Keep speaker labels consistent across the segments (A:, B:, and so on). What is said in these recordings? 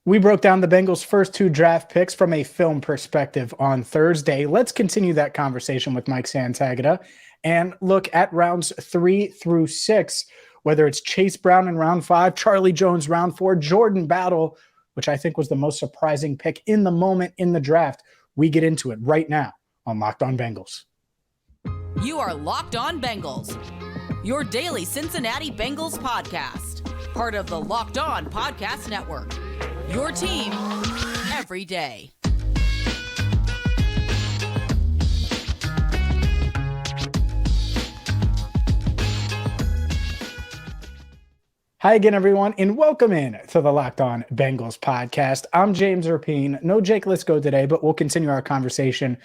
A: We broke down the Bengals' first two draft picks from a film perspective on Thursday. Let's continue that conversation with Mike Santagata and look at rounds 3 through 6, whether it's Chase Brown in round 5, Charlie Jones round 4, Jordan Battle, which I think was the most surprising pick in the moment in the draft. We get into it right now on Locked On Bengals.
B: You are Locked On Bengals, your daily Cincinnati Bengals podcast, part of the Locked On Podcast Network. Your team every day.
A: Hi again, everyone, and welcome in to the Locked On Bengals podcast. I'm James Rapien. No Jake Lisco today, but we'll continue our conversation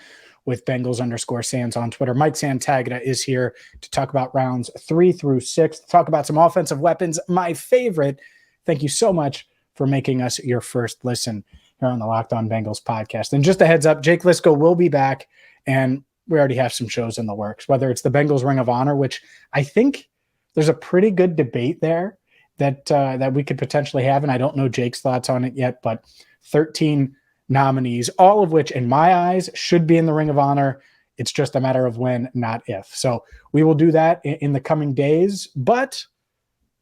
A: with Bengals_Sands on Twitter. Mike Santagata is here to talk about rounds 3 through 6, talk about some offensive weapons, my favorite. Thank you so much for making us your first listen here on the Locked On Bengals podcast. And just a heads up, Jake Lisco will be back, and we already have some shows in the works, whether it's the Bengals Ring of Honor, which I think there's a pretty good debate there that we could potentially have, and I don't know Jake's thoughts on it yet, but 13 nominees, all of which, in my eyes, should be in the Ring of Honor. It's just a matter of when, not if. So we will do that in the coming days, but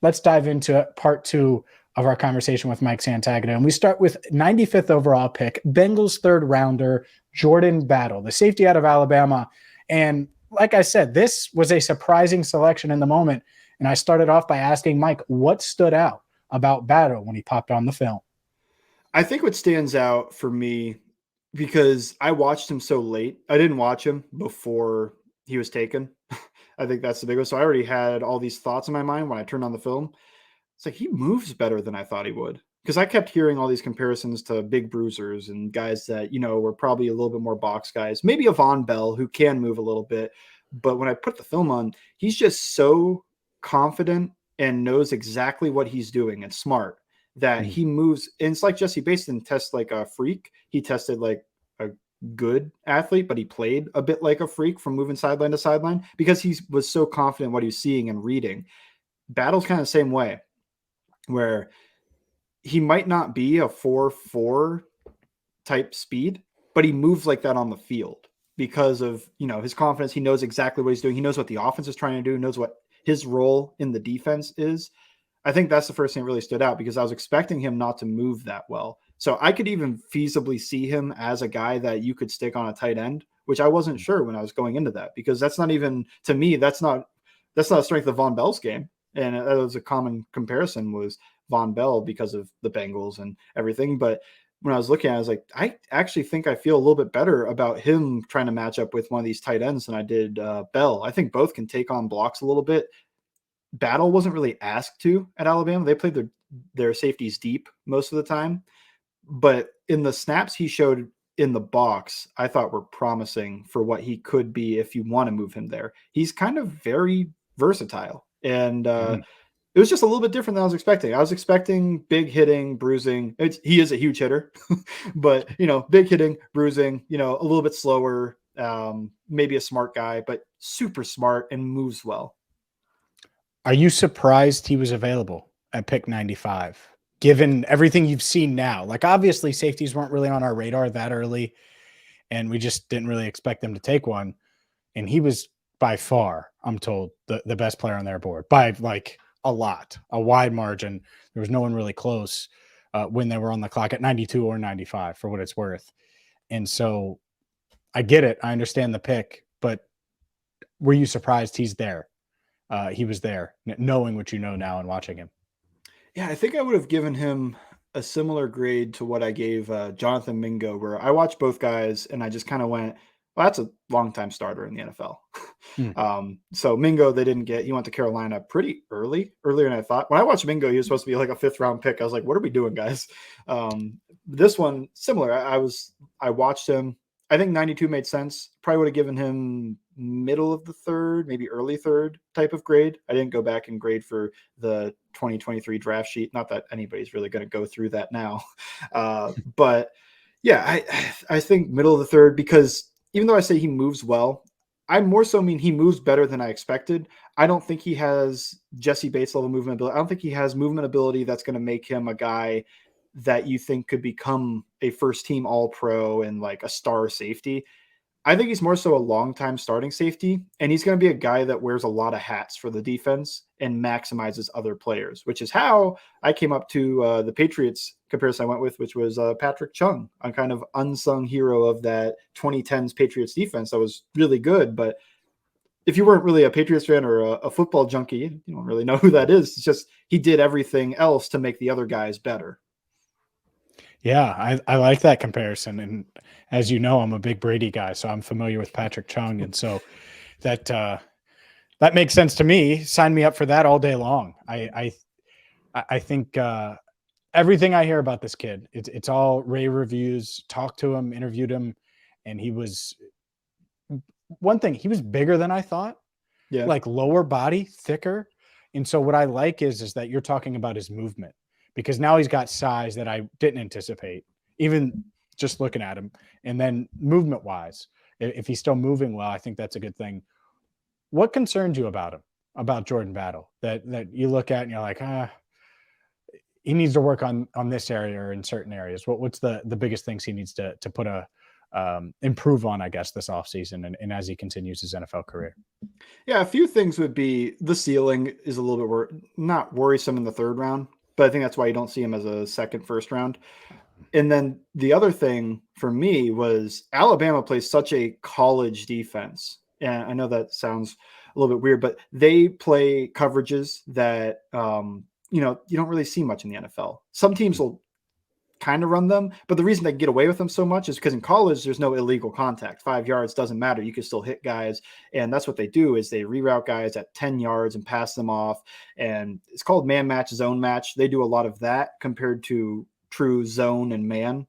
A: let's dive into part 2 of our conversation with Mike Santagata. And we start with 95th overall pick, Bengals third rounder, Jordan Battle, the safety out of Alabama. And like I said, this was a surprising selection in the moment. And I started off by asking Mike, what stood out about Battle when he popped on the film?
C: I think what stands out for me, because I watched him so late, I didn't watch him before he was taken. I think that's the big one. So I already had all these thoughts in my mind when I turned on the film. It's like he moves better than I thought he would, because I kept hearing all these comparisons to big bruisers and guys that, were probably a little bit more box guys, maybe a Von Bell who can move a little bit. But when I put the film on, he's just so confident and knows exactly what he's doing and smart that he moves. And it's like Jesse Bates didn't test like a freak. He tested like a good athlete, but he played a bit like a freak from moving sideline to sideline because he was so confident what he was seeing and reading. Battle's kind of the same way, where he might not be a 4.4 type speed, but he moves like that on the field because of, his confidence. He knows exactly what he's doing. He knows what the offense is trying to do, knows what his role in the defense is. I think that's the first thing that really stood out, because I was expecting him not to move that well. So I could even feasibly see him as a guy that you could stick on a tight end, which I wasn't sure when I was going into that, because that's not even, to me, that's not a strength of Von Bell's game. And that was a common comparison, was Von Bell because of the Bengals and everything. But when I was looking at it, I was like, I actually think I feel a little bit better about him trying to match up with one of these tight ends than I did Bell. I think both can take on blocks a little bit. Battle wasn't really asked to at Alabama. They played their safeties deep most of the time. But in the snaps he showed in the box, I thought were promising for what he could be if you want to move him there. He's kind of very versatile. And it was just a little bit different than I was expecting. I was expecting big hitting, bruising. He is a huge hitter, but, big hitting, bruising, a little bit slower, maybe a smart guy, but super smart and moves well.
A: Are you surprised he was available at pick 95, given everything you've seen now? Like, obviously, safeties weren't really on our radar that early, and we just didn't really expect them to take one. And he was by far, I'm told, the best player on their board by like a wide margin. There was no one really close when they were on the clock at 92 or 95, for what it's worth. And so I get it. I understand the pick, but were you surprised he's there? He was there, knowing what you know now and watching him.
C: Yeah, I think I would have given him a similar grade to what I gave Jonathan Mingo, where I watched both guys and I just kind of went, well, that's a long-time starter in the NFL. So Mingo, they didn't get. He went to Carolina pretty earlier than I thought. When I watched Mingo, he was supposed to be like a 5th-round pick. I was like, what are we doing, guys? This one, similar. I watched him. I think 92 made sense. Probably would have given him middle of the 3rd, maybe early 3rd type of grade. I didn't go back and grade for the 2023 draft sheet. Not that anybody's really going to go through that now. But yeah, I think middle of the 3rd, because even though I say he moves well, I more so mean he moves better than I expected. I don't think he has Jesse Bates level movement ability. I don't think he has movement ability that's going to make him a guy that you think could become a first team all-pro and like a star safety. I think he's more so a long-time starting safety, and he's going to be a guy that wears a lot of hats for the defense and maximizes other players, which is how I came up to the Patriots comparison I went with, which was Patrick Chung, a kind of unsung hero of that 2010s Patriots defense that was really good. But if you weren't really a Patriots fan or a football junkie, you don't really know who that is. It's just he did everything else to make the other guys better.
A: Yeah, I like that comparison. And as you know, I'm a big Brady guy, so I'm familiar with Patrick Chung. And so that makes sense to me. Sign me up for that all day long. I think everything I hear about this kid, it's all rave reviews. Talked to him, interviewed him, and he was bigger than I thought.
C: Yeah.
A: Like lower body, thicker. And so what I like is that you're talking about his movement, because now he's got size that I didn't anticipate, even just looking at him. And then movement wise, if he's still moving well, I think that's a good thing. What concerns you about him, about Jordan Battle, that you look at and you're like, he needs to work on this area or in certain areas? What's the biggest things he needs to put improve on, I guess, this offseason and as he continues his NFL career?
C: Yeah, a few things would be the ceiling is a little bit not worrisome in the third round, but I think that's why you don't see him as a first round. And then the other thing for me was Alabama plays such a college defense. And I know that sounds a little bit weird, but they play coverages that, you don't really see much in the NFL. Some teams will kind of run them, but the reason they get away with them so much is because in college there's no illegal contact. 5 yards doesn't matter, you can still hit guys, and that's what they do is they reroute guys at 10 yards and pass them off, and it's called man match, zone match. They do a lot of that compared to true zone and man.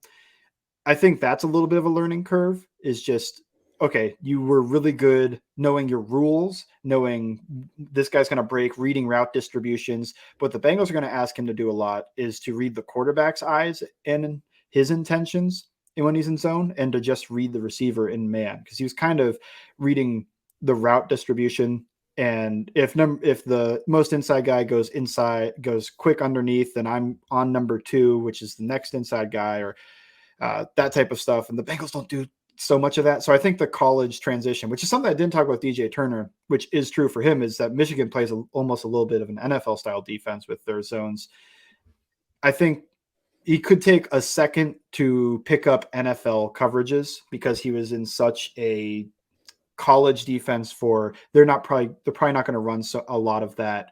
C: I think that's a little bit of a learning curve, is just, okay, you were really good knowing your rules, knowing this guy's going to break, reading route distributions. But the Bengals are going to ask him to do a lot is to read the quarterback's eyes and his intentions when he's in zone, and to just read the receiver in man, because he was kind of reading the route distribution. And if the most inside guy goes quick underneath, then I'm on number 2, which is the next inside guy, or that type of stuff. And the Bengals don't do so much of that. So I think the college transition, which is something I didn't talk about DJ Turner, which is true for him, is that Michigan plays almost a little bit of an NFL style defense with their zones. I think he could take a second to pick up NFL coverages because he was in such a college defense they're probably not going to run a lot of that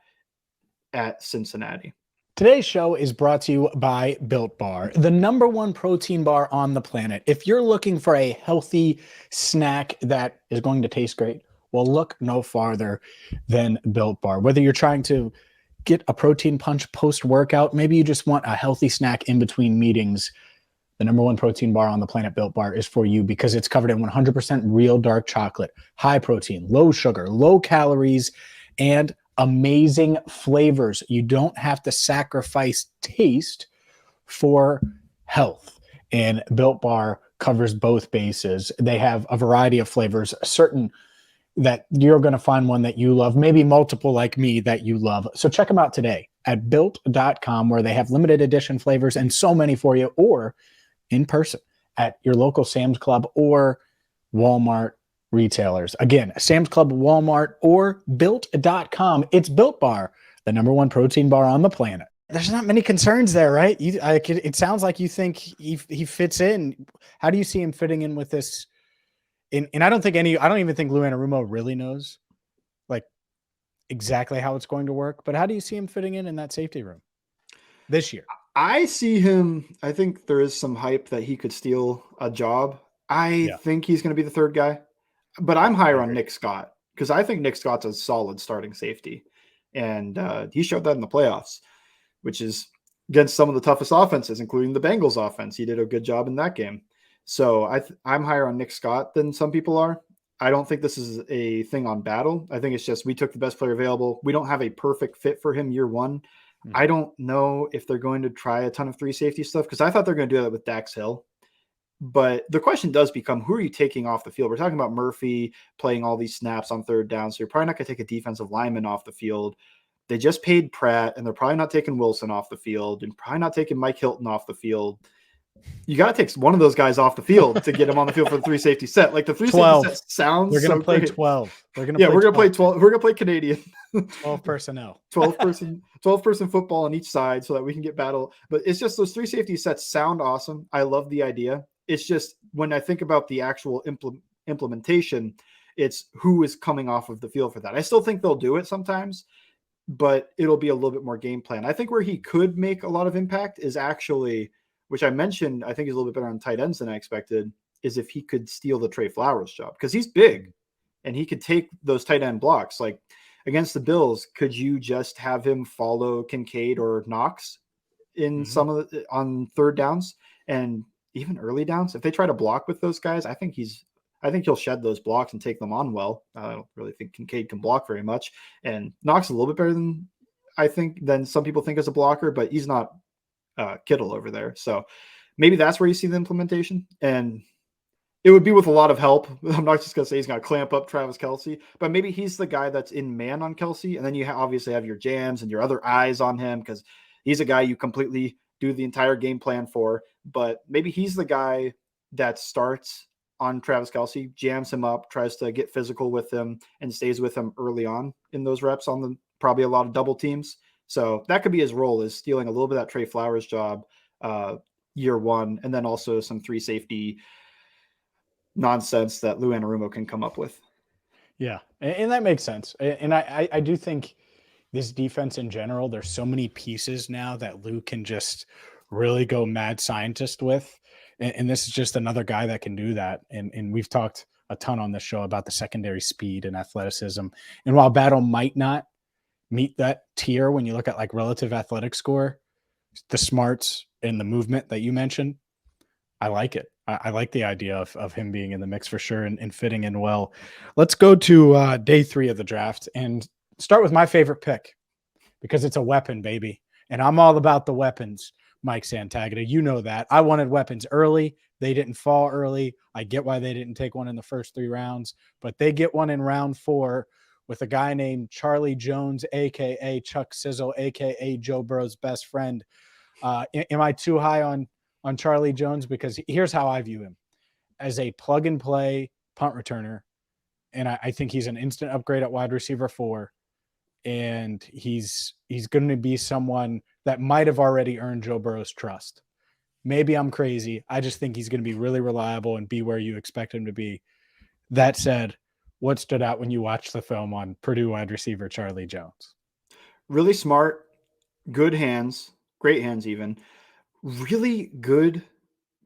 C: at Cincinnati.
A: Today's show is brought to you by Built Bar, the #1 protein bar on the planet. If you're looking for a healthy snack that is going to taste great, well, look no farther than Built Bar. Whether you're trying to get a protein punch post-workout, maybe you just want a healthy snack in between meetings, the #1 protein bar on the planet, Built Bar, is for you, because it's covered in 100% real dark chocolate, high protein, low sugar, low calories, and amazing flavors. You don't have to sacrifice taste for health. And Built Bar covers both bases. They have a variety of flavors, certain that you're going to find one that you love, maybe multiple like me that you love. So check them out today at built.com, where they have limited edition flavors and so many for you, or in person at your local Sam's Club or Walmart retailers. Again, Sam's Club, Walmart, or built.com. It's Built Bar, the #1 protein bar on the planet. There's not many concerns there, right? It sounds like you think he fits in. How do you see him fitting in with this? And I don't even think Lou Anarumo really knows like exactly how it's going to work, but how do you see him fitting in that safety room this year?
C: I see him. I think there is some hype that he could steal a job. I think he's going to be the third guy, but I'm higher on Nick Scott, because I think Nick Scott's a solid starting safety. And he showed that in the playoffs, which is against some of the toughest offenses, including the Bengals offense. He did a good job in that game. So I'm higher on Nick Scott than some people are. I don't think this is a thing on Battle. I think it's just we took the best player available. We don't have a perfect fit for him year one. I don't know if they're going to try a ton of 3 safety stuff, because I thought they're going to do that with Dax Hill. But the question does become, who are you taking off the field? We're talking about Murphy playing all these snaps on third down, so you're probably not going to take a defensive lineman off the field. They just paid Pratt, and they're probably not taking Wilson off the field and probably not taking Mike Hilton off the field. You got to take one of those guys off the field to get him on the field for the 3 safety set. Like the 3 safety set sounds
A: They're going to play
C: great.
A: 12. They're going to
C: we're going to play 12. We're going to play Canadian.
A: 12 personnel.
C: 12 person football on each side so that we can get battle. But it's just those 3 safety sets sound awesome. I love the idea. It's just when I think about the actual implementation, it's who is coming off of the field for that. I still think they'll do it sometimes, but it'll be a little bit more game plan. I think where he could make a lot of impact is actually, which I mentioned, I think he's a little bit better on tight ends than I expected, is if he could steal the Trey Flowers job, because he's big and he could take those tight end blocks. Like against the Bills, could you just have him follow Kincaid or Knox in some of the, on third downs and even early downs? If they try to block with those guys, I think he'll shed those blocks and take them on well. I don't really think Kincaid can block very much, and Knox is a little bit better than some people think as a blocker, but he's not Kittle over there. So maybe that's where you see the implementation, and it would be with a lot of help. I'm not just going to say he's going to clamp up Travis Kelce, but maybe he's the guy that's in man on Kelce. And then you obviously have your jams and your other eyes on him, because he's a guy you completely do the entire game plan for. But maybe he's the guy that starts on Travis Kelce, jams him up, tries to get physical with him, and stays with him early on in those reps on probably a lot of double teams. So that could be his role, is stealing a little bit of that Trey Flowers job year one, and then also some 3 safety nonsense that Lou Anarumo can come up with.
A: Yeah, and that makes sense. And I do think this defense in general, there's so many pieces now that Lou can just really go mad scientist with. And this is just another guy that can do that. And we've talked a ton on this show about the secondary speed and athleticism. And while Battle might not meet that tier when you look at like relative athletic score, the smarts and the movement that you mentioned, I like it. I like the idea of him being in the mix for sure and fitting in well. Let's go to day 3 of the draft and start with my favorite pick, because it's a weapon, baby. And I'm all about the weapons, Mike Santagata. You know that. I wanted weapons early. They didn't fall early. I get why they didn't take one in the first 3 rounds, but they get one in round 4 with a guy named Charlie Jones, a.k.a. Chuck Sizzle, a.k.a. Joe Burrow's best friend. Am I too high on Charlie Jones? Because here's how I view him: as a plug-and-play punt returner, and I think he's an instant upgrade at wide receiver 4, and he's going to be someone that might have already earned Joe Burrow's trust. Maybe I'm crazy. I just think he's going to be really reliable and be where you expect him to be. That said, what stood out when you watched the film on Purdue wide receiver Charlie Jones?
C: Really smart, good hands, great hands even. Really good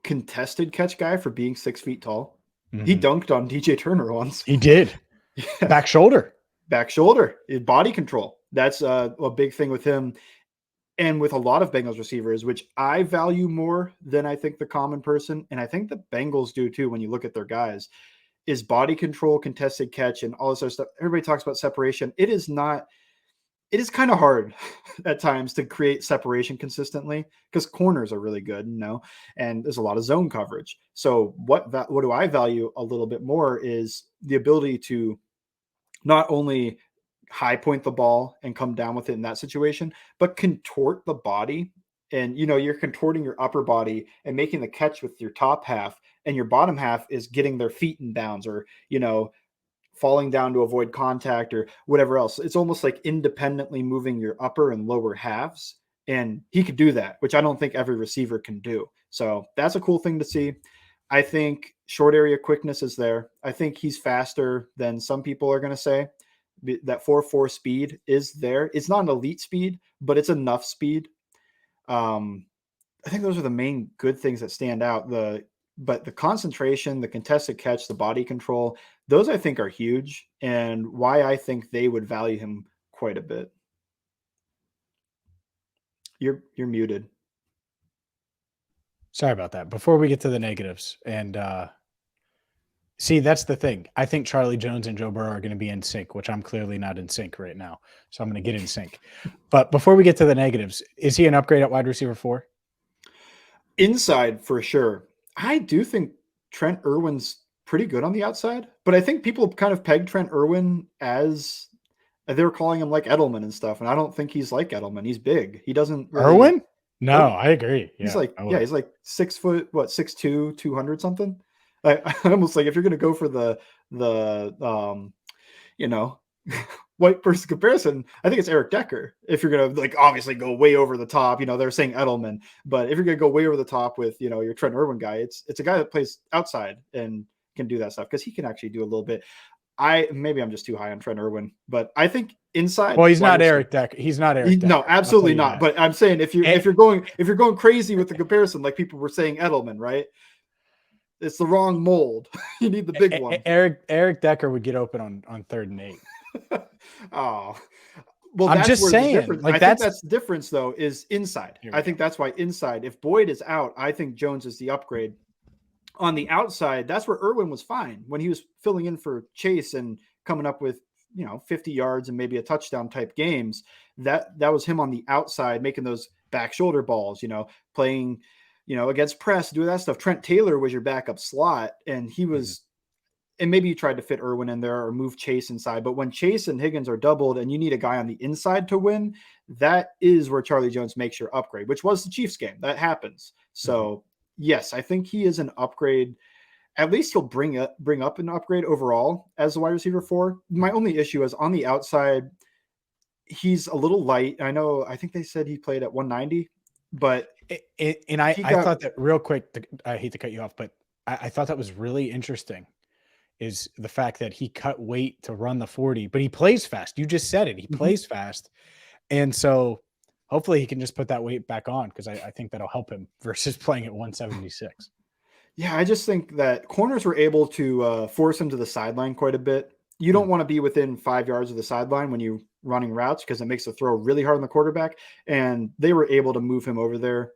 C: contested catch guy for being 6 feet tall. Mm-hmm. He dunked on DJ Turner once.
A: He did. Yeah. Back shoulder, body control. That's a big thing with him. And with a lot of Bengals receivers, which I value more than I think the common person, and I think the Bengals do too when you look at their guys, is body control, contested catch, and all this other stuff. Everybody talks about separation. It is kind of hard at times to create separation consistently, because corners are really good, and there's a lot of zone coverage. So what do I value a little bit more is the ability to not only high point the ball and come down with it in that situation, but contort the body. And, you're contorting your upper body and making the catch with your top half, and your bottom half is getting their feet in bounds, or, falling down to avoid contact or whatever else. It's almost like independently moving your upper and lower halves. And he could do that, which I don't think every receiver can do. So that's a cool thing to see. I think short area quickness is there. I think he's faster than some people are going to say. That 4.4 speed is there. It's not an elite speed, but it's enough speed. I think those are the main good things that stand out. But the concentration, the contested catch, the body control, those I think are huge, and why I think they would value him quite a bit. You're muted. Sorry about that. Before we get to the negatives, and see, that's the thing. I think Charlie Jones and Joe Burrow are going to be in sync, which I'm clearly not in sync right now. So I'm going to get in sync. But before we get to the negatives, is he an upgrade at wide receiver 4?
C: Inside, for sure. I do think Trent Irwin's pretty good on the outside, but I think people kind of pegged Trent Irwin as They were calling him like Edelman and stuff, and I don't think he's like Edelman. He's big. He doesn't really.
A: Irwin? No, I agree.
C: He's
A: Yeah,
C: he's like 6 foot, 6'2", 200 something. I almost like if you're gonna go for the you know, white person comparison, I think it's Eric Decker. If you're gonna like obviously go way over the top, they're saying Edelman, but if you're gonna go way over the top with your Trent Irwin guy, it's a guy that plays outside and can do that stuff because he can actually do a little bit. Maybe I'm just too high on Trent Irwin, but I think inside.
A: Well, he's not Eric Decker. He's not Eric Decker.
C: No, absolutely not. But I'm saying if you're going crazy with the comparison, like people were saying Edelman, right? It's the wrong mold. You need the big one.
A: Eric Decker would get open on 3rd and 8.
C: Oh, well,
A: I'm just saying.
C: I think that's the difference, though, is inside. I think that's why inside. If Boyd is out, I think Jones is the upgrade. On the outside, that's where Irwin was fine when he was filling in for Chase and coming up with 50 yards and maybe a touchdown type games. That was him on the outside making those back shoulder balls. Playing. Against press, do that stuff. Trent Taylor was your backup slot, and he was, and maybe you tried to fit Irwin in there or move Chase inside. But when Chase and Higgins are doubled and you need a guy on the inside to win, that is where Charlie Jones makes your upgrade, which was the Chiefs game. That happens. So, yes, I think he is an upgrade. At least he'll bring up an upgrade overall as the wide receiver 4. My only issue is on the outside, he's a little light. I think they said he played at 190, but
A: I thought that real quick, I hate to cut you off, but I thought that was really interesting is the fact that he cut weight to run the 40, but he plays fast. You just said it. He plays fast. And so hopefully he can just put that weight back on because I think that'll help him versus playing at 176.
C: Yeah, I just think that corners were able to force him to the sideline quite a bit. You don't want to be within 5 yards of the sideline when you're running routes because it makes the throw really hard on the quarterback. And they were able to move him over there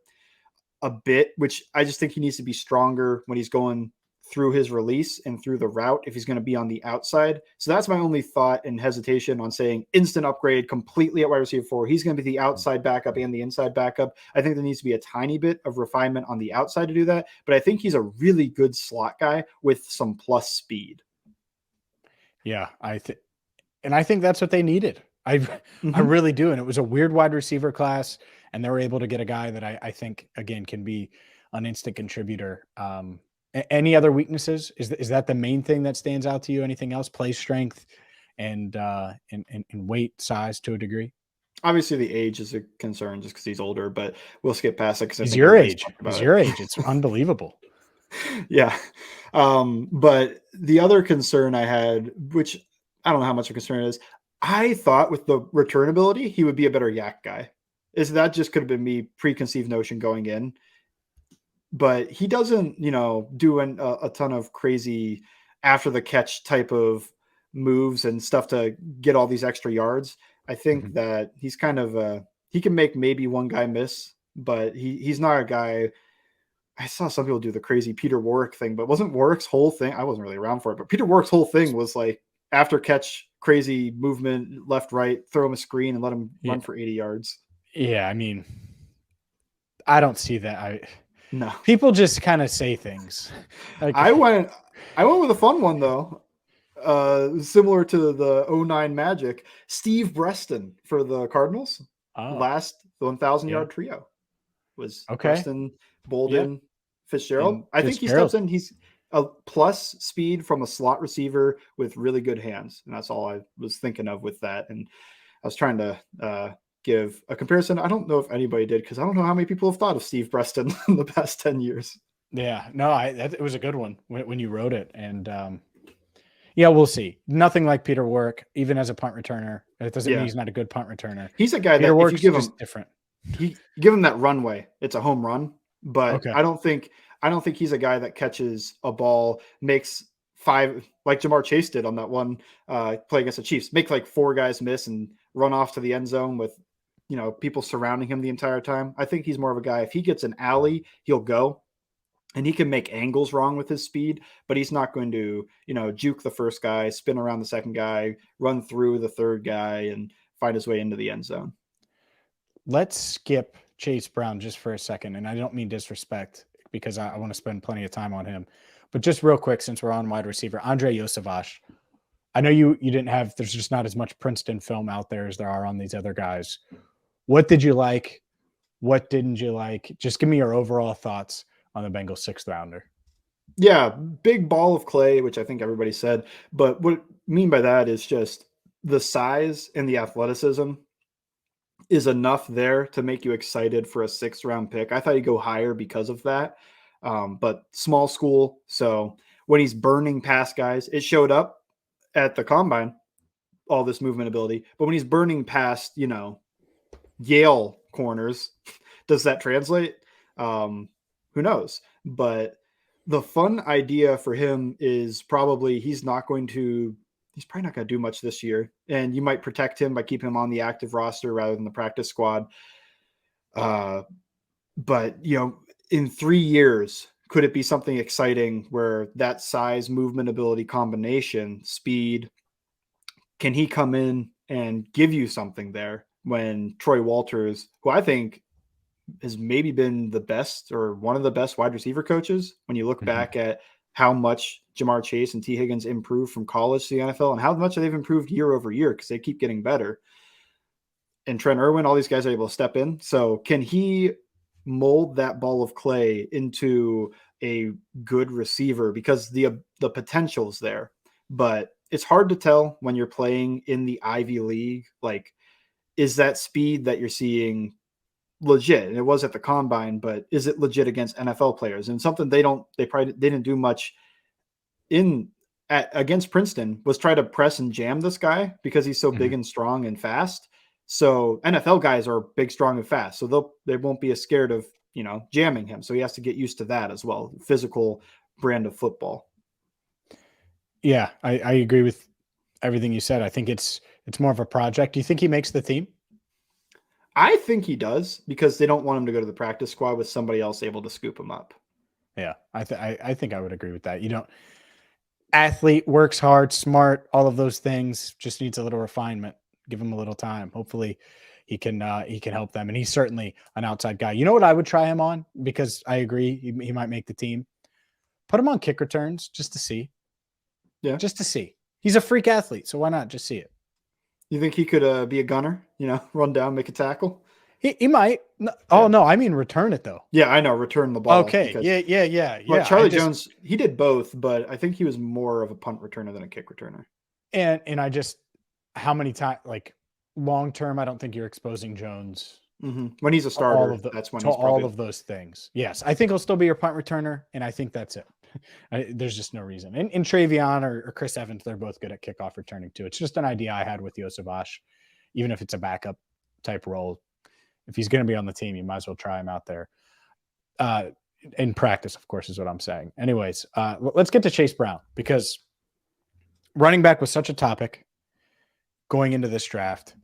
C: a bit, which I just think he needs to be stronger when he's going through his release and through the route if he's going to be on the outside. So that's my only thought and hesitation on saying instant upgrade completely at wide receiver 4. He's going to be the outside backup and the inside backup. I think there needs to be a tiny bit of refinement on the outside to do that, but I think he's a really good slot guy with some plus speed.
A: Yeah, I think that's what they needed. I really do. And it was a weird wide receiver class, and they were able to get a guy that I think, again, can be an instant contributor. Any other weaknesses? Is that the main thing that stands out to you? Anything else? Play strength and weight, size to a degree?
C: Obviously, the age is a concern just because he's older, but we'll skip past it.
A: He's your age. He's your age. It's unbelievable.
C: Yeah. But the other concern I had, which I don't know how much of a concern it is, I thought with the return ability, he would be a better yak guy. That just could have been me preconceived notion going in. But he doesn't, do a ton of crazy after the catch type of moves and stuff to get all these extra yards. I think that he's kind of he can make maybe one guy miss, but he's not a guy. I saw some people do the crazy Peter Warwick thing, but wasn't Warwick's whole thing? I wasn't really around for it, but Peter Warwick's whole thing was like after catch, crazy movement, left, right, throw him a screen and let him run for 80 yards. Yeah.
A: I mean, I don't see that.
C: No,
A: people just kind of say things.
C: Like, I went with a fun one though. Similar to the 09 Magic, Steve Breston for the Cardinals. Last 1,000-yard trio was Breston, Bolden, Fitzgerald. I think he steps in. He's a plus speed from a slot receiver with really good hands, and that's all I was thinking of with that. And I was trying to give a comparison. I don't know if anybody did because I don't know how many people have thought of Steve Breston in the past 10 years.
A: Yeah, no, it was a good one when you wrote it, and yeah, we'll see. Nothing like Peter Warwick, even as a punt returner. It doesn't mean he's not a good punt returner.
C: He's a guy
A: Peter
C: that if you give him
A: different.
C: Give him that runway, it's a home run. But
A: okay.
C: I don't think he's a guy that catches a ball, makes 5 like Jamar Chase did on that one play against the Chiefs, make like 4 guys miss and run off to the end zone with people surrounding him the entire time. I think he's more of a guy, if he gets an alley, he'll go. And he can make angles wrong with his speed, but he's not going to, juke the first guy, spin around the second guy, run through the third guy, and find his way into the end zone.
A: Let's skip Chase Brown just for a second. And I don't mean disrespect because I want to spend plenty of time on him. But just real quick, since we're on wide receiver, Andrei Iosivas, I know you didn't have, there's just not as much Princeton film out there as there are on these other guys. What did you like? What didn't you like? Just give me your overall thoughts on the Bengals 6th rounder.
C: Yeah, big ball of clay, which I think everybody said. But what I mean by that is just the size and the athleticism is enough there to make you excited for a 6th-round pick. I thought he'd go higher because of that. But small school. So when he's burning past guys, it showed up at the combine, all this movement ability. But when he's burning past, Yale corners, does that translate? Who knows? But the fun idea for him is probably he's probably not going to do much this year. And you might protect him by keeping him on the active roster rather than the practice squad. But, in 3 years, could it be something exciting where that size, movement, ability combination, speed, can he come in and give you something there when Troy Walters, who I think has maybe been the best or one of the best wide receiver coaches, when you look back at how much Jamar Chase and T. Higgins improved from college to the NFL and how much they've improved year over year because they keep getting better. And Trent Irwin, all these guys are able to step in. So can he mold that ball of clay into a good receiver? Because the potential is there, but it's hard to tell when you're playing in the Ivy League. Like, is that speed that you're seeing legit? And it was at the combine, but is it legit against NFL players? And something they didn't do much against Princeton was try to press and jam this guy because he's so big and strong and fast. So NFL guys are big, strong, and fast. So they won't be as scared of, jamming him. So he has to get used to that as well. Physical brand of football.
A: Yeah, I agree with everything you said. I think it's more of a project. Do you think he makes the team?
C: I think he does because they don't want him to go to the practice squad with somebody else able to scoop him up.
A: Yeah, I think I would agree with that. Athlete, works hard, smart, all of those things, just needs a little refinement. Give him a little time. Hopefully he can help them. And he's certainly an outside guy. You know what I would try him on? Because I agree he might make the team. Put him on kick returns just to see.
C: Yeah.
A: Just to see. He's a freak athlete, so why not just see it?
C: You think he could be a gunner, run down, make a tackle?
A: He might. No, I mean return it though.
C: Yeah, I know, return the ball.
A: Okay, yeah.
C: Well, Charlie Jones, he did both, but I think he was more of a punt returner than a kick returner.
A: And I just, how many times, like long term, I don't think you're exposing Jones.
C: When he's a starter, that's when he's
A: all of those things. Yes, I think he'll still be your punt returner, and I think that's it. There's just no reason. And Travion or Chris Evans, they're both good at kickoff returning too. It's just an idea I had with Iosivas, even if it's a backup type role. If he's going to be on the team, you might as well try him out there. In practice, of course, is what I'm saying. Anyways, let's get to Chase Brown because running back was such a topic going into this draft.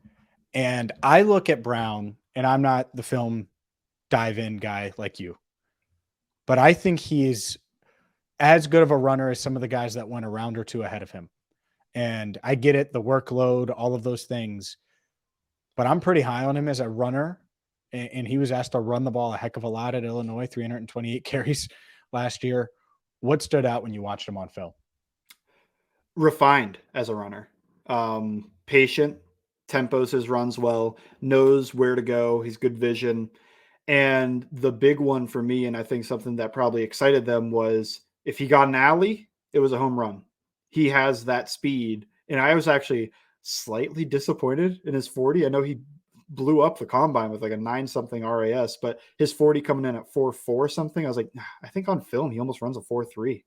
A: And I look at Brown, and I'm not the film dive-in guy like you, but I think he is as good of a runner as some of the guys that went a round or two ahead of him. And I get it, the workload, all of those things, but I'm pretty high on him as a runner. And he was asked to run the ball a heck of a lot at Illinois, 328 carries last year. What stood out when you watched him on film?
C: Refined as a runner. Patient, tempos his runs well, knows where to go. He's good vision. And the big one for me, and I think something that probably excited them, was if he got an alley, it was a home run. He has that speed. And I was actually slightly disappointed in his 40. I know he blew up the combine with like a 9-something RAS, but his 40 coming in at 4.4 something. I was like, I think on film, he almost runs a 4.3.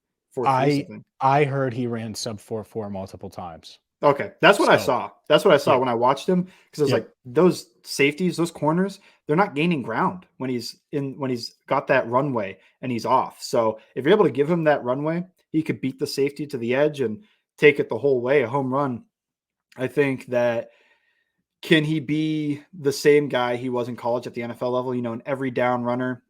A: I heard he ran sub 4.4 multiple times.
C: Okay. That's what I saw. That's what I saw when I watched him. Cause I was like, those safeties, those corners, they're not gaining ground when he's got that runway and he's off. So if you're able to give him that runway, he could beat the safety to the edge and take it the whole way, a home run. I think that, can he be the same guy he was in college at the NFL level, an every down runner?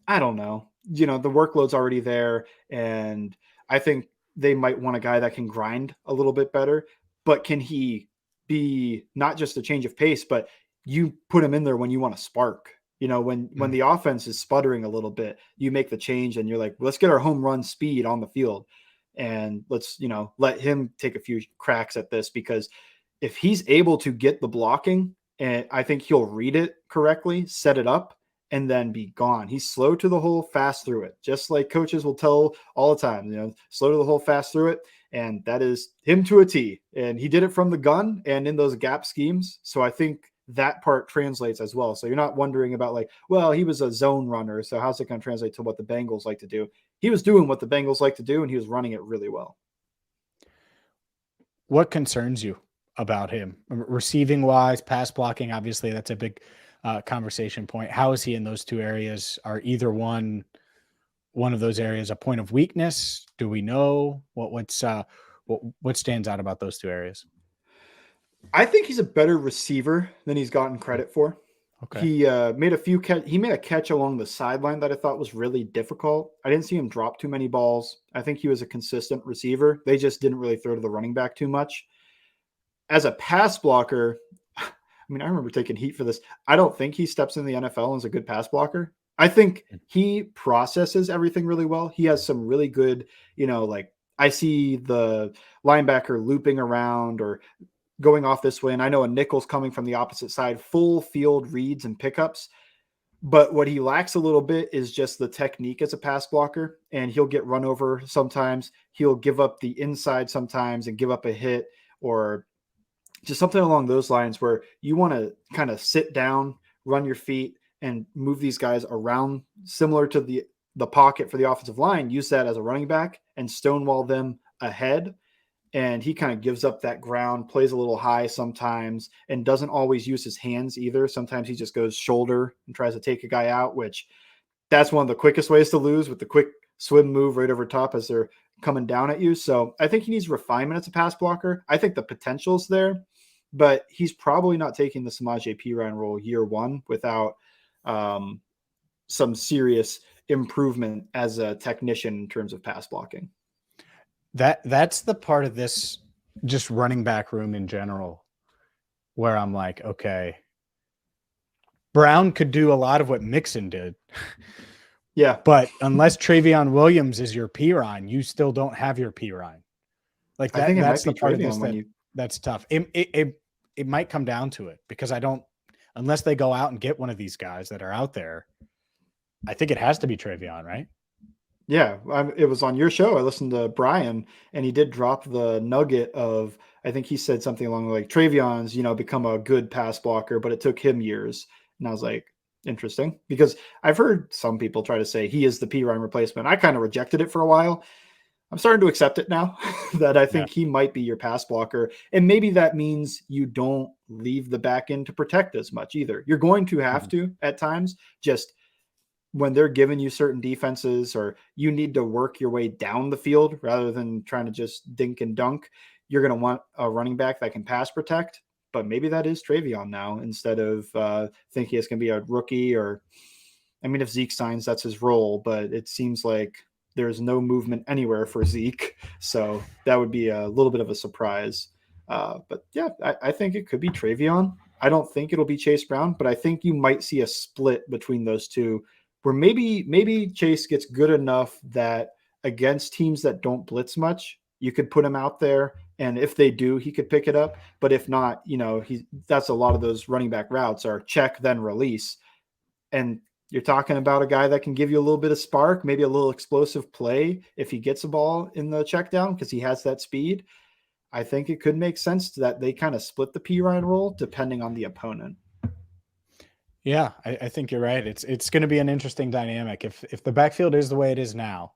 C: I don't know. The workload's already there. And I think they might want a guy that can grind a little bit better, but can he be not just a change of pace, but you put him in there when you want to spark, when the offense is sputtering a little bit, you make the change and you're like, let's get our home run speed on the field. and let's, let him take a few cracks at this, because if he's able to get the blocking, and I think he'll read it correctly, set it up, and then be gone. He's slow to the hole, fast through it. Just like coaches will tell all the time, slow to the hole, fast through it. And that is him to a T. And he did it from the gun and in those gap schemes. So I think that part translates as well. So you're not wondering about like, well, he was a zone runner, so how's it going to translate to what the Bengals like to do? He was doing what the Bengals like to do, and he was running it really well.
A: What concerns you about him? Receiving wise, pass blocking, obviously that's a big conversation point. How is he in those two areas? Are either one of those areas a point of weakness? Do we know what stands out about those two areas?
C: I think he's a better receiver than he's gotten credit for. Okay. He made a catch along the sideline that I thought was really difficult. I didn't see him drop too many balls. I think he was a consistent receiver. They just didn't really throw to the running back too much. As a pass blocker, I remember taking heat for this. I don't think he steps in the NFL as a good pass blocker. I think he processes everything really well. He has some really good, I see the linebacker looping around or going off this way, and I know a nickel's coming from the opposite side, full field reads and pickups. But what he lacks a little bit is just the technique as a pass blocker, and he'll get run over sometimes. He'll give up the inside sometimes and give up a hit, or just something along those lines where you want to kind of sit down, run your feet, and move these guys around, similar to the pocket for the offensive line, use that as a running back and stonewall them ahead. And he kind of gives up that ground, plays a little high sometimes, and doesn't always use his hands either. Sometimes he just goes shoulder and tries to take a guy out, which that's one of the quickest ways to lose, with the quick swim move right over top as they're coming down at you. So I think he needs refinement as a pass blocker. I think the potential's there, but he's probably not taking the Samaje Perine role year one without some serious improvement as a technician in terms of pass blocking.
A: That's the part of this just running back room in general where I'm like, okay, Brown could do a lot of what Mixon did.
C: Yeah.
A: But unless Travion Williams is your Perine, you still don't have your Perine. Like that, that's the part of this that's tough. It might come down to it, because unless they go out and get one of these guys that are out there, I think it has to be Travion, right?
C: Yeah, it was on your show. I listened to Brian, and he did drop the nugget of, I think he said something along like Travion's, become a good pass blocker, but it took him years. And I was like, interesting, because I've heard some people try to say he is the Perine replacement. I kind of rejected it for a while. I'm starting to accept it now that I think he might be your pass blocker. And maybe that means you don't leave the back end to protect as much either. You're going to have to at times, just when they're giving you certain defenses, or you need to work your way down the field rather than trying to just dink and dunk. You're going to want a running back that can pass protect, but maybe that is Travion now, instead of thinking it's going to be a rookie. Or, if Zeke signs, that's his role, but it seems like there's no movement anywhere for Zeke. So that would be a little bit of a surprise. But yeah, I think it could be Travion. I don't think it'll be Chase Brown, but I think you might see a split between those two, where maybe Chase gets good enough that against teams that don't blitz much, you could put him out there, and if they do, he could pick it up. But if not, that's a lot of those running back routes are check then release, and you're talking about a guy that can give you a little bit of spark, maybe a little explosive play if he gets a ball in the check down because he has that speed. I think it could make sense that they kind of split the Perine role depending on the opponent.
A: Yeah, I think you're right. It's going to be an interesting dynamic. If the backfield is the way it is now,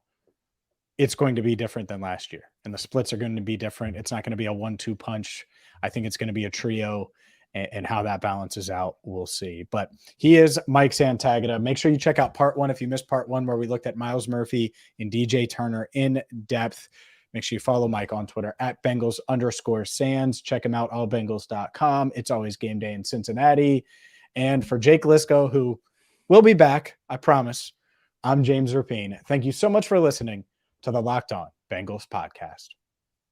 A: it's going to be different than last year, and the splits are going to be different. It's not going to be a 1-2 punch. I think it's going to be a trio, and how that balances out, we'll see. But he is Mike Santagata. Make sure you check out part 1 if you missed part 1, where we looked at Myles Murphy and DJ Turner in depth. Make sure you follow Mike on Twitter at Bengals_Sands. Check him out, allbengals.com. It's always game day in Cincinnati. And for Jake Lisco, who will be back, I promise, I'm James Rapien. Thank you so much for listening to the Locked On Bengals podcast.